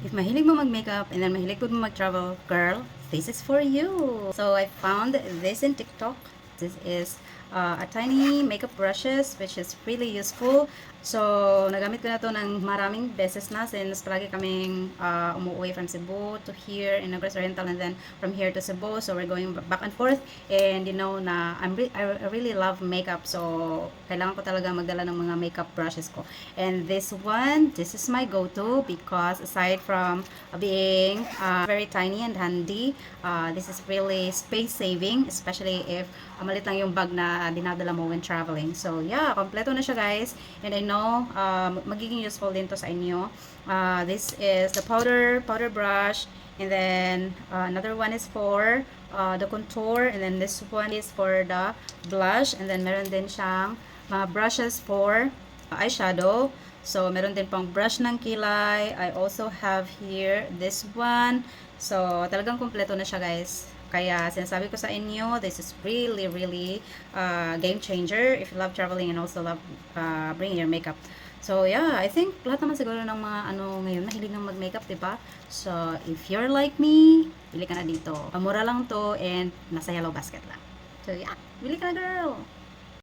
If mahilig mo mag-makeup and then mahilig mo mag-travel, girl, this is for you. So I found this in TikTok. This is a tiny makeup brushes which is really useful. So, nagamit ko na to ng maraming beses na since palagi kaming umuwi from Cebu to here in Negros Oriental and then from here to Cebu. So, we're going back and forth. And you know na I really love makeup. So, kailangan ko talaga magdala ng mga makeup brushes ko. And this one, this is my go-to because aside from being very tiny and handy, this is really space saving, especially if malit lang yung bag na dinadala mo when traveling. So, yeah, kompleto na siya guys. And I know magiging useful din to sa inyo. This is the powder brush, and then another one is for the contour, and then this one is for the blush, and then meron din siyang mga brushes for eyeshadow. So meron din pang brush ng kilay. I also have here this one. So talagang kumpleto na siya guys. Kaya sinasabi ko sa inyo, this is really, really game changer if you love traveling and also love bringing your makeup. So yeah, I think lahat naman siguro ng mga ngayon mahilig ng mag-makeup, diba? So if you're like me, bili ka na dito. Mura lang to and nasa yellow basket lang. So yeah, bili ka na girl!